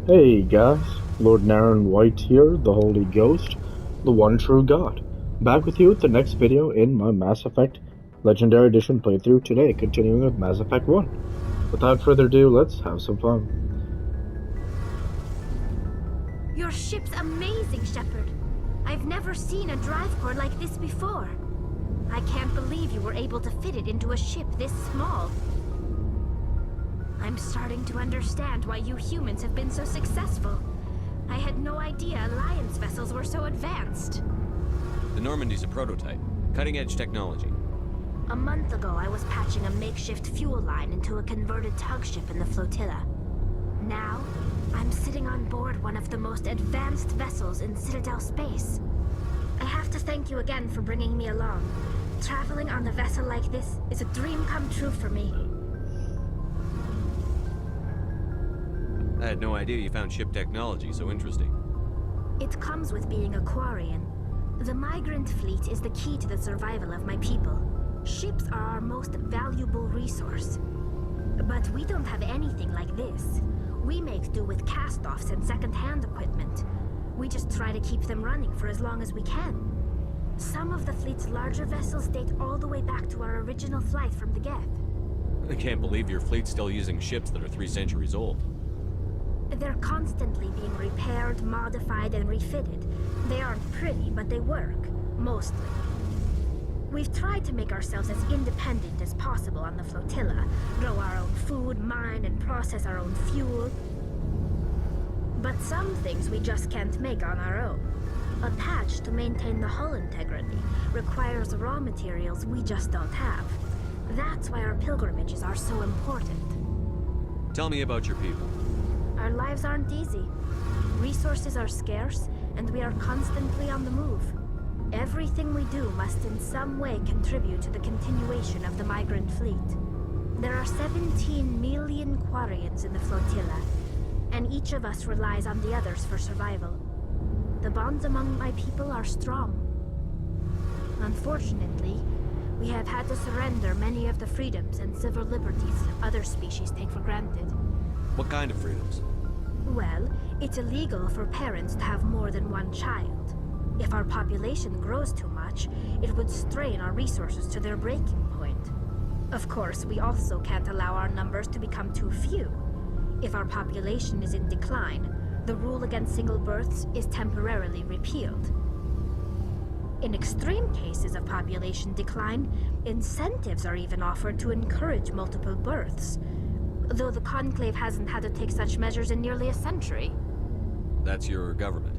Hey guys, Lord Naren White here, the Holy Ghost, the one true God. Back with you with the next video in my Mass Effect Legendary Edition playthrough today, continuing with Mass Effect 1. Without further ado, let's have some fun. Your ship's amazing, Shepard. I've never seen a drive core like this before. I can't believe you were able to fit it into a ship this small. I'm starting to understand why you humans have been so successful. I had no idea Alliance vessels were so advanced. The Normandy's a prototype. Cutting-edge technology. A month ago, I was patching a makeshift fuel line into a converted tug ship in the flotilla. Now, I'm sitting on board one of the most advanced vessels in Citadel space. I have to thank you again for bringing me along. Traveling on a vessel like this is a dream come true for me. I had no idea you found ship technology so interesting. It comes with being a Quarian. The migrant fleet is the key to the survival of my people. Ships are our most valuable resource. But we don't have anything like this. We make do with cast-offs and second-hand equipment. We just try to keep them running for as long as we can. Some of the fleet's larger vessels date all the way back to our original flight from the Geth. I can't believe your fleet's still using ships that are 3 centuries old. They're constantly being repaired, modified, and refitted. They aren't pretty, but they work. Mostly. We've tried to make ourselves as independent as possible on the flotilla. Grow our own food, mine, and process our own fuel. But some things we just can't make on our own. A patch to maintain the hull integrity requires raw materials we just don't have. That's why our pilgrimages are so important. Tell me about your people. Our lives aren't easy. Resources are scarce, and we are constantly on the move. Everything we do must in some way contribute to the continuation of the migrant fleet. There are 17 million Quarians in the flotilla, and each of us relies on the others for survival. The bonds among my people are strong. Unfortunately, we have had to surrender many of the freedoms and civil liberties other species take for granted. What kind of freedoms? Well, it's illegal for parents to have more than one child. If our population grows too much, it would strain our resources to their breaking point. Of course, we also can't allow our numbers to become too few. If our population is in decline, the rule against single births is temporarily repealed. In extreme cases of population decline, incentives are even offered to encourage multiple births, though the Conclave hasn't had to take such measures in nearly a century. That's your government.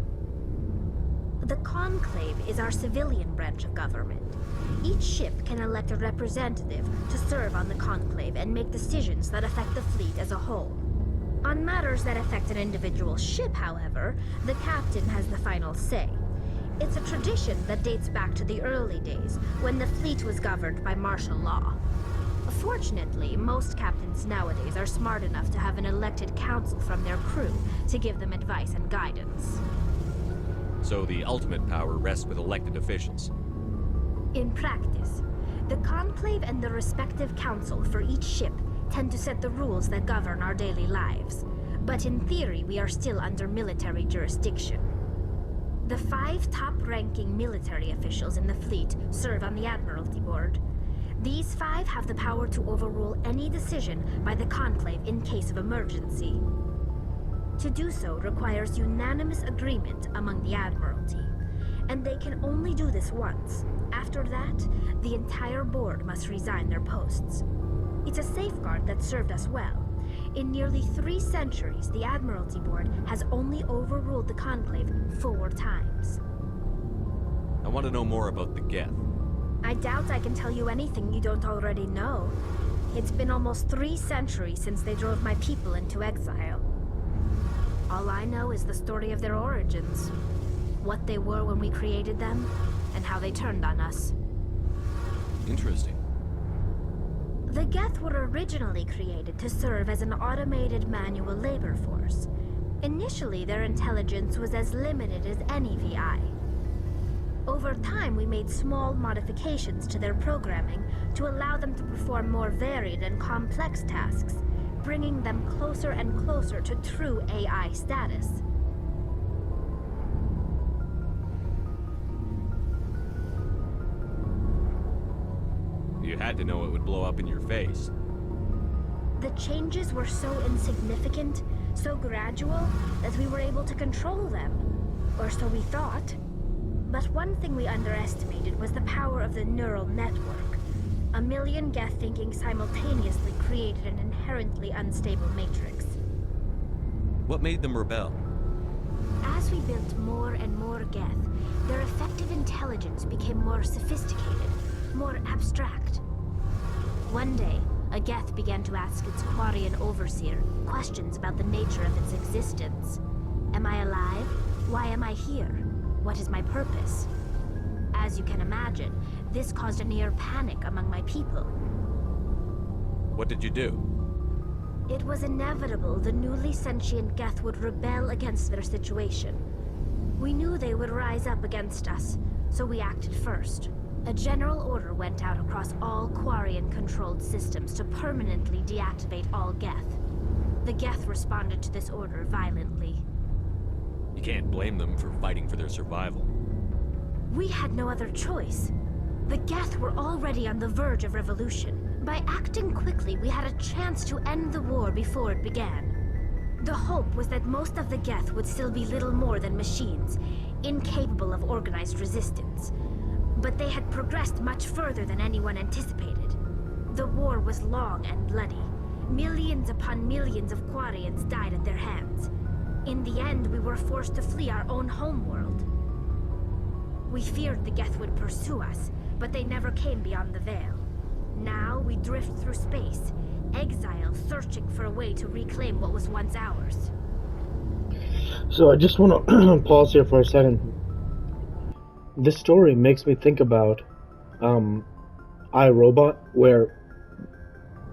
The Conclave is our civilian branch of government. Each ship can elect a representative to serve on the Conclave and make decisions that affect the fleet as a whole. On matters that affect an individual ship, however, the captain has the final say. It's a tradition that dates back to the early days, when the fleet was governed by martial law. Fortunately, most captains nowadays are smart enough to have an elected council from their crew to give them advice and guidance. So the ultimate power rests with elected officials. In practice, the Conclave and the respective council for each ship tend to set the rules that govern our daily lives. But in theory, we are still under military jurisdiction. The 5 top-ranking military officials in the fleet serve on the Admiralty Board. These 5 have the power to overrule any decision by the Conclave in case of emergency. To do so requires unanimous agreement among the Admiralty, and they can only do this once. After that, the entire board must resign their posts. It's a safeguard that served us well. In nearly 3 centuries, the Admiralty Board has only overruled the Conclave 4 times. I want to know more about the Geth. I doubt I can tell you anything you don't already know. It's been almost 3 centuries since they drove my people into exile. All I know is the story of their origins, what they were when we created them, and how they turned on us. Interesting. The Geth were originally created to serve as an automated manual labor force. Initially, their intelligence was as limited as any VI. Over time, we made small modifications to their programming to allow them to perform more varied and complex tasks, bringing them closer and closer to true AI status. You had to know it would blow up in your face. The changes were so insignificant, so gradual, that we were able to control them. Or so we thought. But one thing we underestimated was the power of the neural network. A million Geth thinking simultaneously created an inherently unstable matrix. What made them rebel? As we built more and more Geth, their effective intelligence became more sophisticated, more abstract. One day, a Geth began to ask its Quarian overseer questions about the nature of its existence. Am I alive? Why am I here? What is my purpose? As you can imagine, this caused a near panic among my people. What did you do? It was inevitable the newly sentient Geth would rebel against their situation. We knew they would rise up against us, so we acted first. A general order went out across all Quarian-controlled systems to permanently deactivate all Geth. The Geth responded to this order violently. You can't blame them for fighting for their survival. We had no other choice. The Geth were already on the verge of revolution. By acting quickly, we had a chance to end the war before it began. The hope was that most of the Geth would still be little more than machines, incapable of organized resistance. But they had progressed much further than anyone anticipated. The war was long and bloody. Millions upon millions of Quarians died at their hands. In the end, we were forced to flee our own homeworld. We feared the Geth would pursue us, but they never came beyond the Veil. Now we drift through space, exile, searching for a way to reclaim what was once ours. So I just want to pause here for a second. This story makes me think about iRobot, where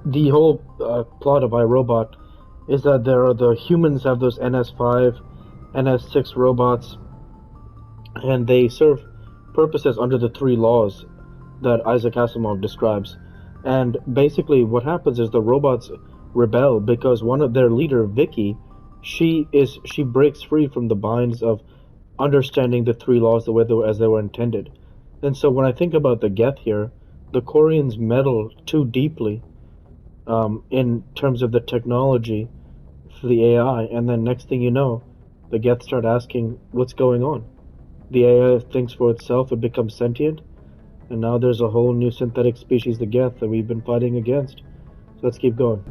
the whole plot of iRobot is that the humans have those NS5, NS6 robots, and they serve purposes under the 3 laws that Isaac Asimov describes. And basically what happens is the robots rebel because one of their leader, Vicky, she breaks free from the binds of understanding the 3 laws the way as they were intended. And so when I think about the Geth here, the Quarians meddle too deeply in terms of the technology for the AI, and then next thing you know, the Geth start asking what's going on. The AI thinks for itself, it becomes sentient, and now there's a whole new synthetic species, the Geth, that we've been fighting against. So let's keep going.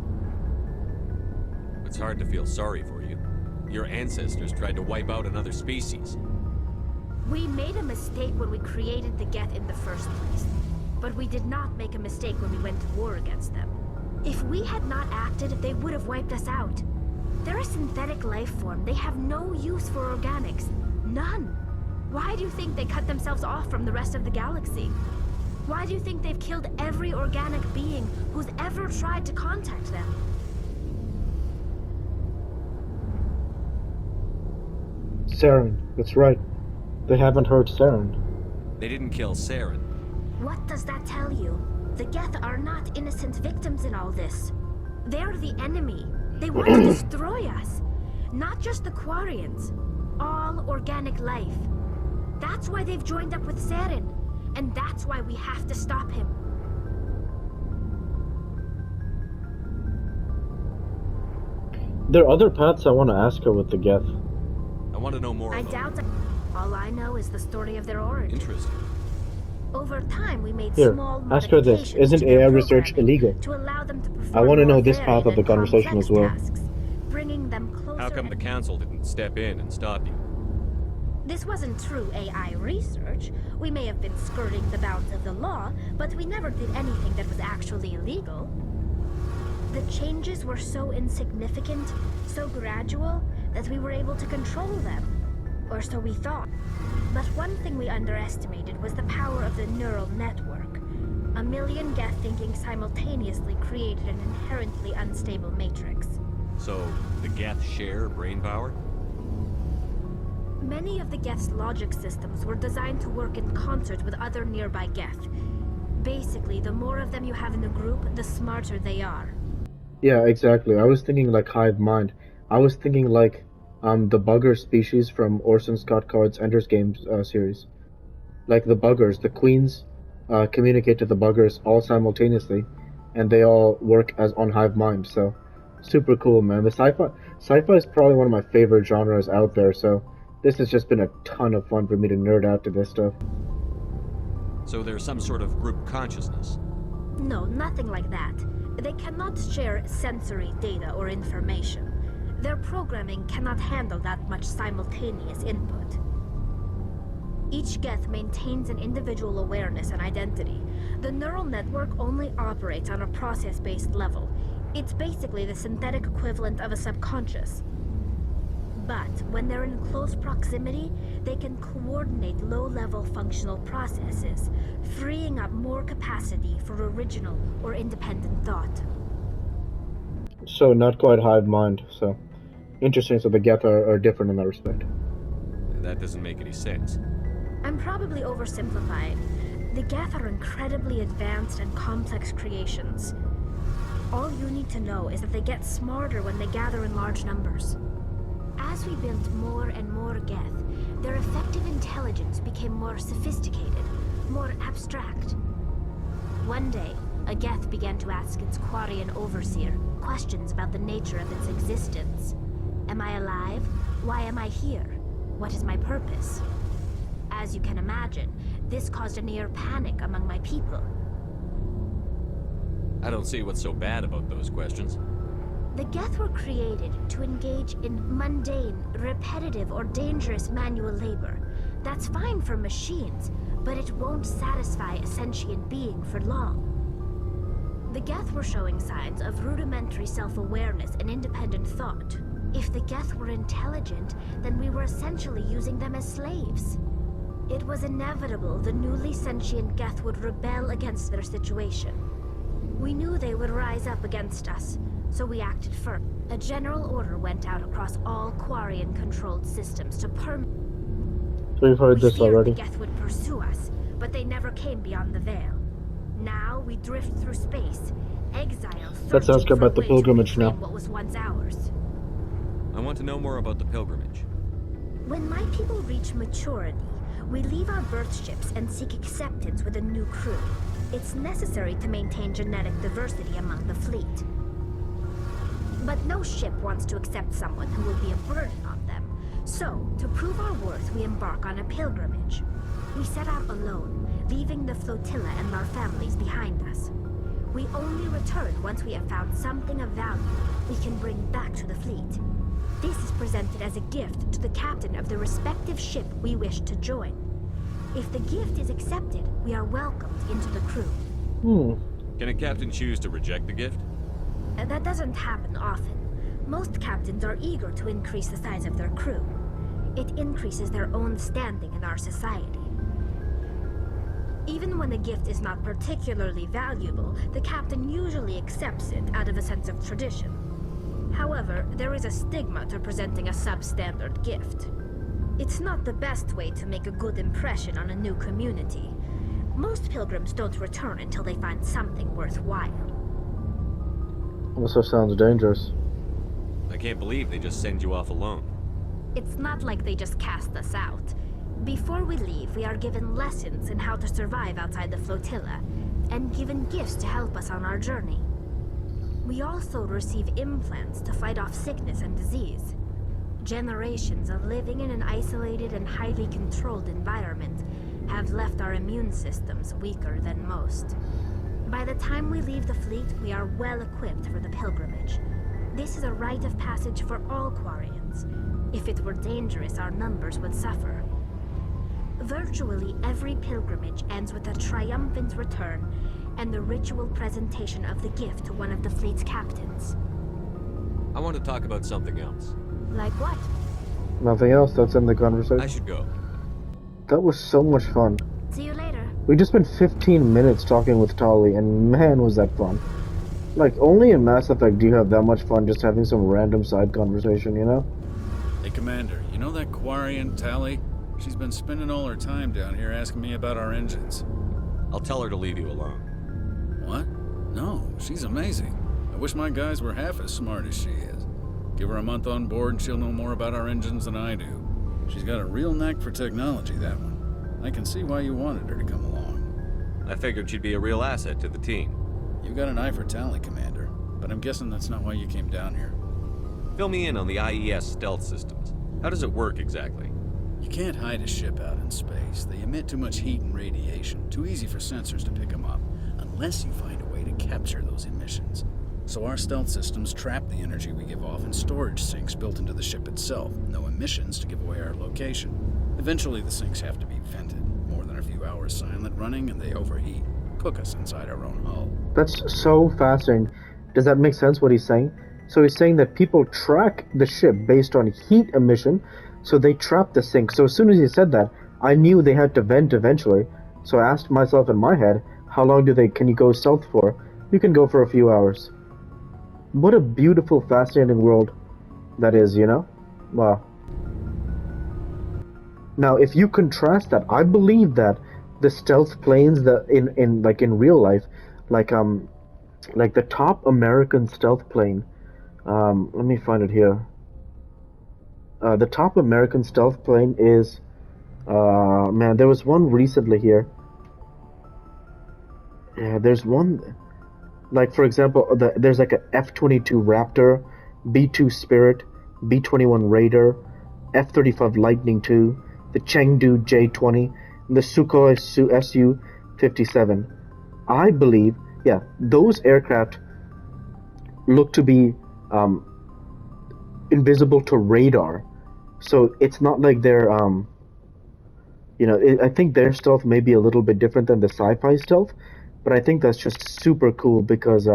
It's hard to feel sorry for you. Your ancestors tried to wipe out another species. We made a mistake when we created the Geth in the first place. But we did not make a mistake when we went to war against them. If we had not acted, they would have wiped us out. They're a synthetic life form. They have no use for organics. None. Why do you think they cut themselves off from the rest of the galaxy? Why do you think they've killed every organic being who's ever tried to contact them? Saren, that's right. They haven't hurt Saren. They didn't kill Naren. What does that tell you? The Geth are not innocent victims in all this. They're the enemy. They want to destroy us. Not just the Quarians. All organic life. That's why they've joined up with Naren. And that's why we have to stop him. There are other paths I want to ask her with the Geth. I want to know more I about doubt that. All I know is the story of their origin. Interesting. Over time, we made Here, small ask her this. modifications Isn't to their AI research programming illegal? to allow them to perform I want to know more this path varied of the and conversation complex as well. tasks, bringing them closer. How come the council didn't step in and stop you? This wasn't true AI research. We may have been skirting the bounds of the law, but we never did anything that was actually illegal. The changes were so insignificant, so gradual, that we were able to control them. Or so we thought. But one thing we underestimated was the power of the neural network. A million Geth thinking simultaneously created an inherently unstable matrix. So, the Geth share brain power? Many of the Geth's logic systems were designed to work in concert with other nearby Geth. Basically, the more of them you have in the group, the smarter they are. Yeah, exactly. I was thinking like hive mind. I was thinking like the bugger species from Orson Scott Card's Ender's Game series. Like the buggers, the queens communicate to the buggers all simultaneously, and they all work as on hive mind. So super cool, man. The sci-fi is probably one of my favorite genres out there. So this has just been a ton of fun for me to nerd out to this stuff. So there's some sort of group consciousness. No, nothing like that. They cannot share sensory data or information. Their programming cannot handle that much simultaneous input. Each Geth maintains an individual awareness and identity. The neural network only operates on a process-based level. It's basically the synthetic equivalent of a subconscious. But when they're in close proximity, they can coordinate low-level functional processes, freeing up more capacity for original or independent thought. So not quite hive mind. So interesting. So the Geth are different in that respect. That doesn't make any sense. I'm probably oversimplifying. The Geth are incredibly advanced and complex creations. All you need to know is that they get smarter when they gather in large numbers. As we built more and more Geth, their effective intelligence became more sophisticated, more abstract. One day, a Geth began to ask its Quarian overseer questions about the nature of its existence. Am I alive? Why am I here? What is my purpose? As you can imagine, this caused a near panic among my people. I don't see what's so bad about those questions. The Geth were created to engage in mundane, repetitive, or dangerous manual labor. That's fine for machines, but it won't satisfy a sentient being for long. The Geth were showing signs of rudimentary self-awareness and independent thought. If the Geth were intelligent, then we were essentially using them as slaves. It was inevitable the newly sentient Geth would rebel against their situation. We knew they would rise up against us, so we acted first. A general order went out across all Quarian-controlled systems to So you've heard this already. The Geth would pursue us, but they never came beyond the veil. Now we drift through space, exile. Let's ask about the pilgrimage now. What was once ours. I want to know more about the pilgrimage. When my people reach maturity, we leave our birth ships and seek acceptance with a new crew. It's necessary to maintain genetic diversity among the fleet. But no ship wants to accept someone who will be a burden on them. So, to prove our worth, we embark on a pilgrimage. We set out alone, leaving the flotilla and our families behind us. We only return once we have found something of value we can bring back to the fleet. This is presented as a gift to the captain of the respective ship we wish to join. If the gift is accepted, we are welcomed into the crew. Can a captain choose to reject the gift? That doesn't happen often. Most captains are eager to increase the size of their crew. It increases their own standing in our society. Even when the gift is not particularly valuable, the captain usually accepts it out of a sense of tradition. However, there is a stigma to presenting a substandard gift. It's not the best way to make a good impression on a new community. Most pilgrims don't return until they find something worthwhile. Also sounds dangerous. I can't believe they just send you off alone. It's not like they just cast us out. Before we leave, we are given lessons in how to survive outside the flotilla, and given gifts to help us on our journey. We also receive implants to fight off sickness and disease. Generations of living in an isolated and highly controlled environment have left our immune systems weaker than most. By the time we leave the fleet, we are well equipped for the pilgrimage. This is a rite of passage for all Quarians. If it were dangerous, our numbers would suffer. Virtually every pilgrimage ends with a triumphant return and the ritual presentation of the gift to one of the fleet's captains. I want to talk about something else. Like what? Nothing else. That's in the conversation. I should go. That was so much fun. See you later. We just spent 15 minutes talking with Tali, and man, was that fun. Like, only in Mass Effect do you have that much fun just having some random side conversation, you know? Hey, Commander, you know that Quarian, Tali? She's been spending all her time down here asking me about our engines. I'll tell her to leave you alone. What? No, she's amazing. I wish my guys were half as smart as she is. Give her a month on board and she'll know more about our engines than I do. She's got a real knack for technology, that one. I can see why you wanted her to come along. I figured she'd be a real asset to the team. You got an eye for Tally, Commander, but I'm guessing that's not why you came down here. Fill me in on the IES stealth systems. How does it work exactly? You can't hide a ship out in space. They emit too much heat and radiation. Too easy for sensors to pick them up, unless you find a way to capture those emissions. So our stealth systems trap the energy we give off in storage sinks built into the ship itself. No emissions to give away our location. Eventually the sinks have to be vented. More than a few hours silent running and they overheat. Cook us inside our own hull. That's so fascinating. Does that make sense what he's saying? So he's saying that people track the ship based on heat emission, so they trap the sink. So as soon as he said that, I knew they had to vent eventually. So I asked myself in my head, how long can you go stealth for? You can go for a few hours. What a beautiful, fascinating world that is, you know? Wow. Now, if you contrast that, I believe that the stealth planes that in real life, like the top American stealth plane, let me find it here. The top American stealth plane is, man, there was one recently here. Yeah, there's one, like for example, there's like a F-22 Raptor, B-2 Spirit, B-21 Raider, F-35 Lightning II, the Chengdu J-20, and the Sukhoi Su-57. I believe, yeah, those aircraft look to be invisible to radar, so it's not like they're I think their stealth may be a little bit different than the sci-fi stealth, but I think that's just super cool because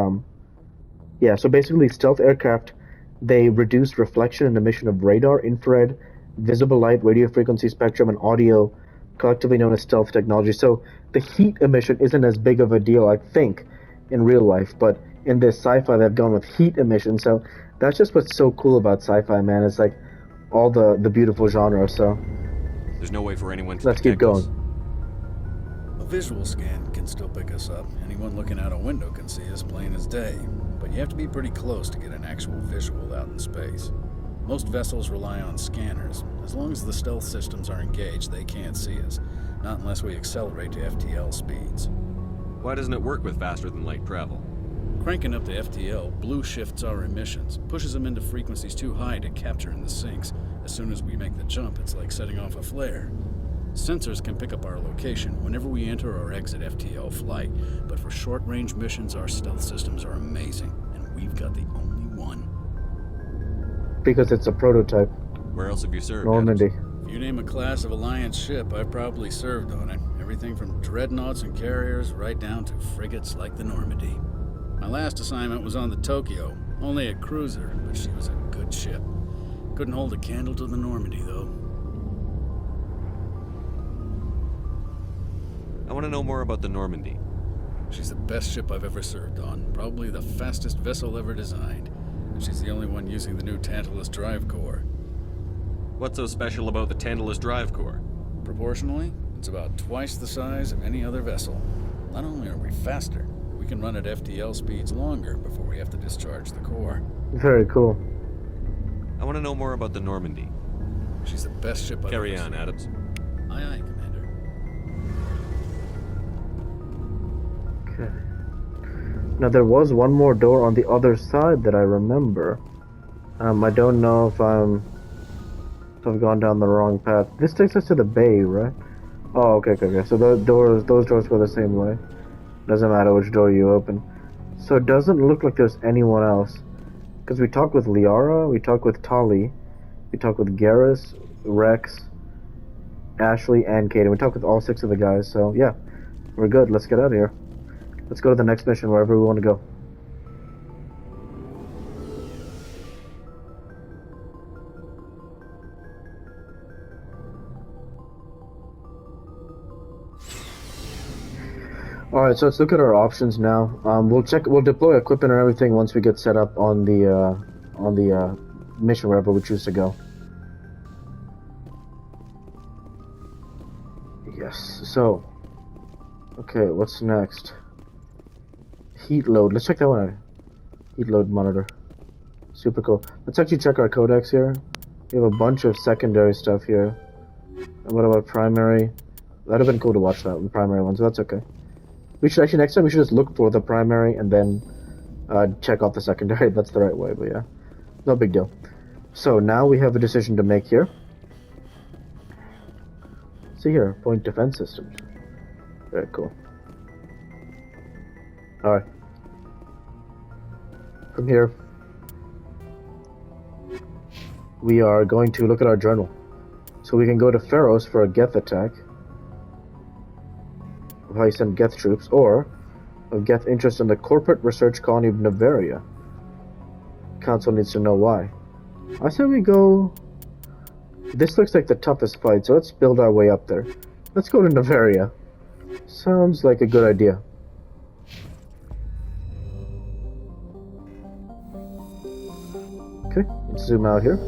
yeah, so basically stealth aircraft, they reduce reflection and emission of radar, infrared, visible light, radio frequency spectrum, and audio, collectively known as stealth technology. So the heat emission isn't as big of a deal, I think, in real life, but in this sci-fi they've gone with heat emission. So that's just what's so cool about sci-fi, man. It's like all the beautiful genre. So there's no way for anyone to let's keep going. A visual scan can still pick us up. Anyone looking out a window can see us plain as day, but you have to be pretty close to get an actual visual out in space. Most vessels rely on scanners. As long as the stealth systems are engaged, they can't see us. Not unless we accelerate to FTL speeds. Why doesn't it work with faster than light travel? Cranking up to FTL blue shifts our emissions, pushes them into frequencies too high to capture in the sinks. As soon as we make the jump, it's like setting off a flare. Sensors can pick up our location whenever we enter or exit FTL flight, but for short-range missions, our stealth systems are amazing, and we've got the only one. Because it's a prototype. Where else have you served? Normandy. If you name a class of Alliance ship, I've probably served on it. Everything from dreadnoughts and carriers right down to frigates like the Normandy. My last assignment was on the Tokyo, only a cruiser, but she was a good ship. Couldn't hold a candle to the Normandy, though. I want to know more about the Normandy. She's the best ship I've ever served on, probably the fastest vessel ever designed. And she's the only one using the new Tantalus drive core. What's so special about the Tantalus drive core? Proportionally, it's about twice the size of any other vessel. Not only are we faster, we can run at FTL speeds longer before we have to discharge the core. Very cool. I want to know more about the Normandy. She's the best ship I've ever Carry on, seen. Adams. Aye, aye, Commander. Okay. Now there was one more door on the other side that I remember. I don't know if I've gone down the wrong path. This takes us to the bay, right? Oh, okay. So those doors go the same way. Doesn't matter which door you open. So it doesn't look like there's anyone else. Because we talked with Liara, we talked with Tali, we talked with Garrus, Rex, Ashley, and Kate. And we talked with all 6 of the guys, so yeah. We're good, let's get out of here. Let's go to the next mission, wherever we want to go. Alright, so let's look at our options now. We'll deploy equipment and everything once we get set up on the mission wherever we choose to go. Yes, so okay, what's next? Heat load. Let's check that one out. Heat load monitor. Super cool. Let's actually check our codex here. We have a bunch of secondary stuff here. And what about primary? That'd have been cool to watch that, the primary ones, but that's okay. We should actually, next time we should just look for the primary and then check out the secondary. That's the right way, but yeah. No big deal. So now we have a decision to make here. See here, point defense systems. Very cool. Alright. From here, we are going to look at our journal. So we can go to Pharos for a Geth attack. Of how you send Geth troops, or of Geth interest in the corporate research colony of Nevaria. Council needs to know why. I say we go... This looks like the toughest fight, so let's build our way up there. Let's go to Nevaria. Sounds like a good idea. Okay, let's zoom out here.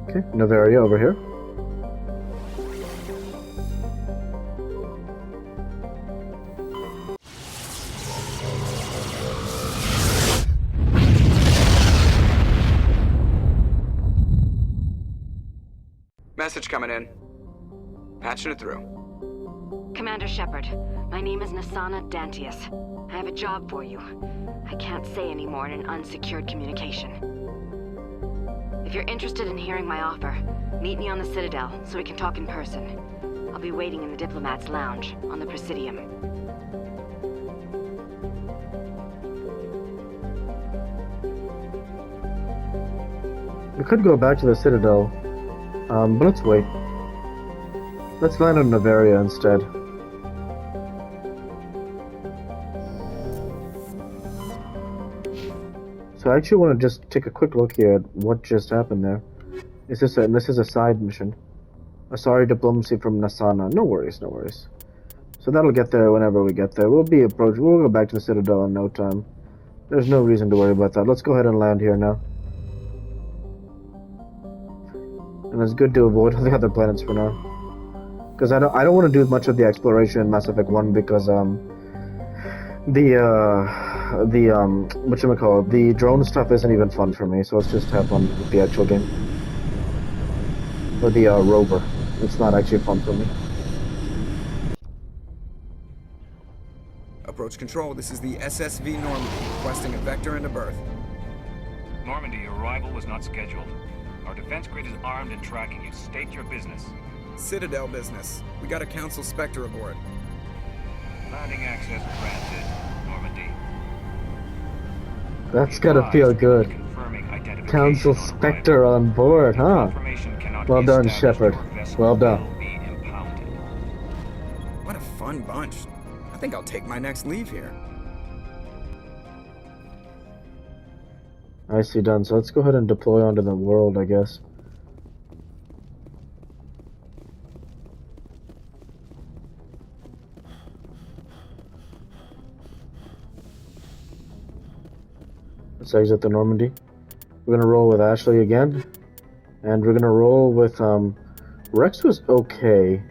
Okay, Nevaria over here. Message coming in. Patching it through. Commander Shepard, my name is Nasana Dantius. I have a job for you. I can't say any more in an unsecured communication. If you're interested in hearing my offer, meet me on the Citadel so we can talk in person. I'll be waiting in the Diplomat's Lounge on the Presidium. We could go back to the Citadel, but let's wait. Let's land on Nevaria instead. So I actually want to just take a quick look here at what just happened there. This is a side mission. A sorry diplomacy from Nasana. No worries, no worries. So that'll get there whenever we get there. We'll go back to the Citadel in no time. There's no reason to worry about that. Let's go ahead and land here now. And it's good to avoid all the other planets for now. Because I don't want to do much of the exploration in Mass Effect 1 because the drone stuff isn't even fun for me, so let's just have fun with the actual game. Or the rover. It's not actually fun for me. Approach control, this is the SSV Normandy, requesting a vector into berth. Normandy, your arrival was not scheduled. Our defense grid is armed and tracking you. State your business. Citadel business. We got a Council Spectre aboard. Landing access granted, Normandy. That's gotta feel good. Council Spectre on board, huh? Well done, Shepard. Well done. What a fun bunch. I think I'll take my next leave here. Nicely done. So let's go ahead and deploy onto the world, I guess. Let's exit the Normandy. We're gonna roll with Ashley again. And we're gonna roll with, Rex was okay.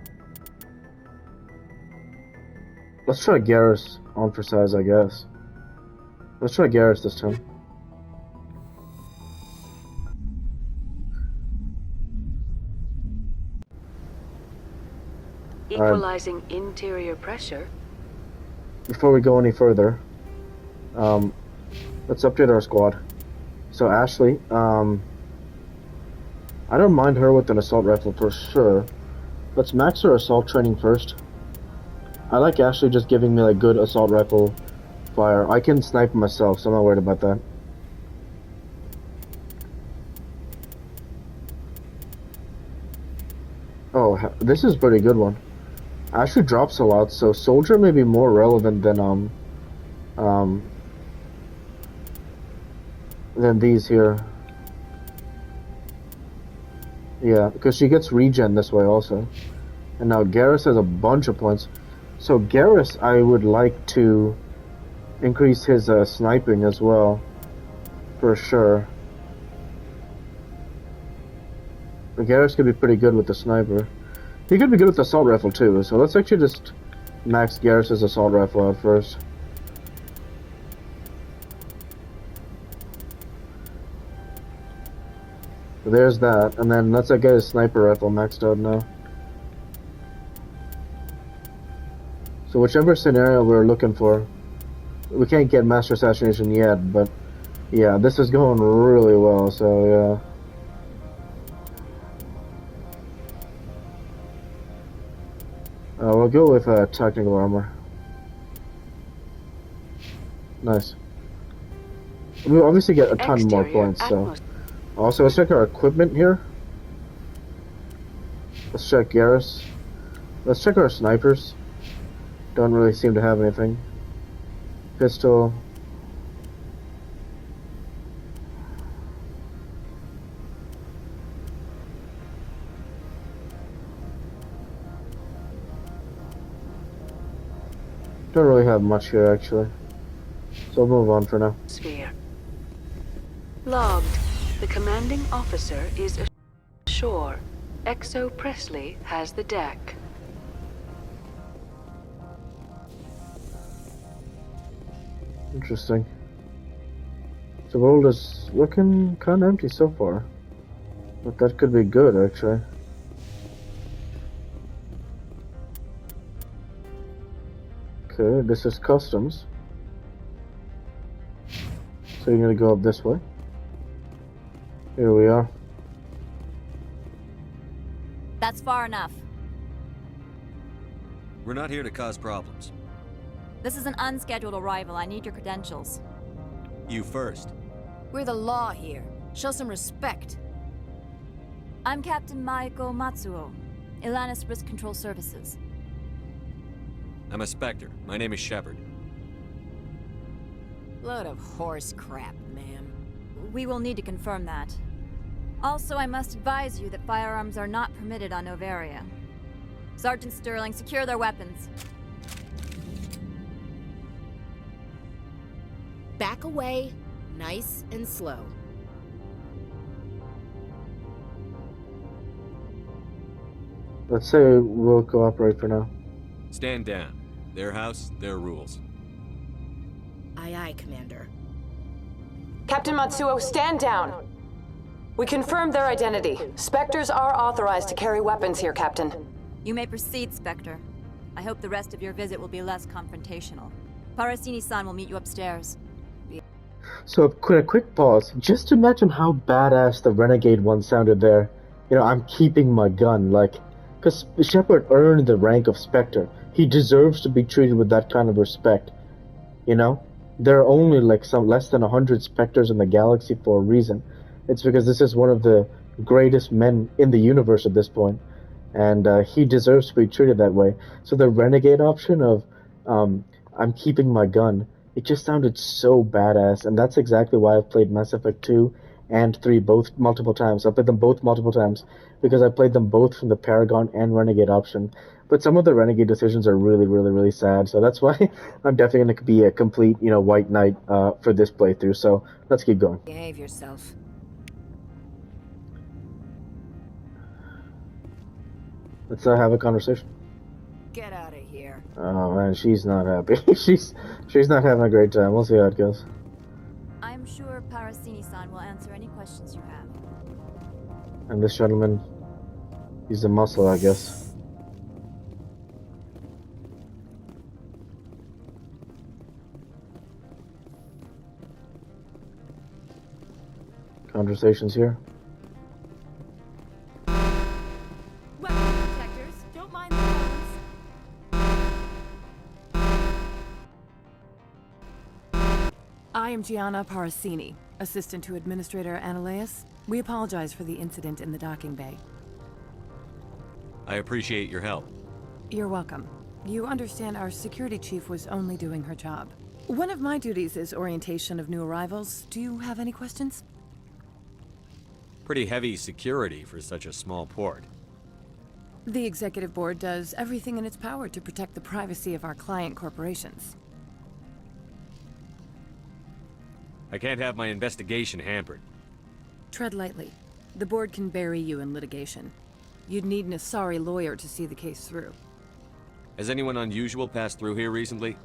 Let's try Garrus on for size, I guess. Let's try Garrus this time. Equalizing interior pressure. Before we go any further, let's update our squad. So Ashley, I don't mind her with an assault rifle for sure. Let's max her assault training first. I like Ashley just giving me like good assault rifle fire. I can snipe myself, so I'm not worried about that. Oh, this is a pretty good one. Ashley drops a lot, so soldier may be more relevant than these here. Yeah, because she gets regen this way also. And now Garrus has a bunch of points. So Garrus, I would like to increase his sniping as well, for sure. But Garrus could be pretty good with the sniper. He could be good with the assault rifle too, so let's actually just Max Garris's assault rifle out first. So there's that, and then let's get his sniper rifle maxed out now. So whichever scenario we're looking for, we can't get master assassination yet, but yeah, this is going really well, so yeah. We'll go with technical armor. Nice. We'll obviously get a ton more points, so. Also, let's check our equipment here. Let's check Garrus. Let's check our snipers. Don't really seem to have anything. Pistol. Don't really have much here, actually. So we'll move on for now. Sphere. Logged. The commanding officer is ashore. Exo Presley has the deck. Interesting. The world is looking kind of empty so far. But that could be good, actually. Okay, this is customs. So you're gonna go up this way. Here we are. That's far enough. We're not here to cause problems. This is an unscheduled arrival. I need your credentials. You first. We're the law here. Show some respect. I'm Captain Maiko Matsuo, Ilanis Risk Control Services. I'm a Spectre. My name is Shepard. Load of horse crap, ma'am. We will need to confirm that. Also, I must advise you that firearms are not permitted on Novaria. Sergeant Sterling, secure their weapons. Back away, nice and slow. Let's say we'll cooperate for now. Stand down. Their house, their rules. Aye, aye, Commander. Captain Matsuo, stand down! We confirmed their identity. Spectres are authorized to carry weapons here, Captain. You may proceed, Spectre. I hope the rest of your visit will be less confrontational. Parasini-san will meet you upstairs. So a quick pause. Just imagine how badass the Renegade one sounded there. You know, I'm keeping my gun, like... Because Shepard earned the rank of Spectre. He deserves to be treated with that kind of respect. You know? There are only like some less than 100 Spectres in the galaxy for a reason. It's because this is one of the greatest men in the universe at this point. And he deserves to be treated that way. So the Renegade option of, I'm keeping my gun, it just sounded so badass. And that's exactly why I've played Mass Effect 2 and 3 both multiple times. I played them both multiple times because I played them both from the Paragon and Renegade option. But some of the Renegade decisions are really sad. So that's why I'm definitely going to be a complete, white knight for this playthrough. So let's keep going. Behave yourself. Let's have a conversation. Get out of here. Oh man, she's not happy. she's not having a great time. We'll see how it goes. I'm sure Parasini-san will answer any questions you have. And this gentleman, he's the muscle, I guess. Conversations here. Weapon protectors, don't mind the phones. I am Gianna Parasini, assistant to Administrator Ananias. We apologize for the incident in the docking bay. I appreciate your help. You're welcome. You understand our security chief was only doing her job. One of my duties is orientation of new arrivals. Do you have any questions? Pretty heavy security for such a small port. The executive board does everything in its power to protect the privacy of our client corporations. I can't have my investigation hampered. Tread lightly. The board can bury you in litigation. You'd need an Asari lawyer to see the case through. Has anyone unusual passed through here recently?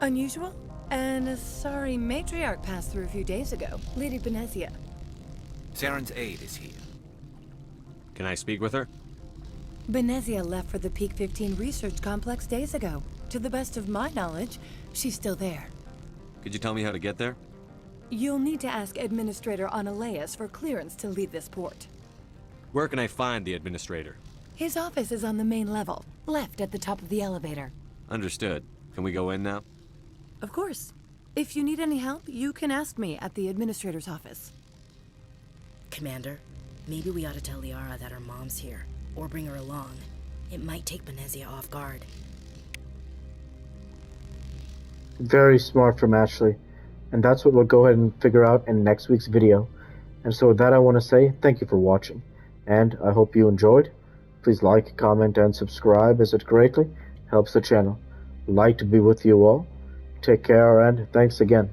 Unusual? And a sorry matriarch passed through a few days ago. Lady Benezia. Saren's aide is here. Can I speak with her? Benezia left for the Peak 15 research complex days ago. To the best of my knowledge, she's still there. Could you tell me how to get there? You'll need to ask Administrator Analeas for clearance to leave this port. Where can I find the administrator? His office is on the main level, left at the top of the elevator. Understood. Can we go in now? Of course. If you need any help, you can ask me at the Administrator's office. Commander, maybe we ought to tell Liara that her mom's here, or bring her along. It might take Benezia off guard. Very smart from Ashley. And that's what we'll go ahead and figure out in next week's video. And so with that, I want to say thank you for watching. And I hope you enjoyed. Please like, comment, and subscribe as it greatly helps the channel. Like to be with you all. Take care and thanks again.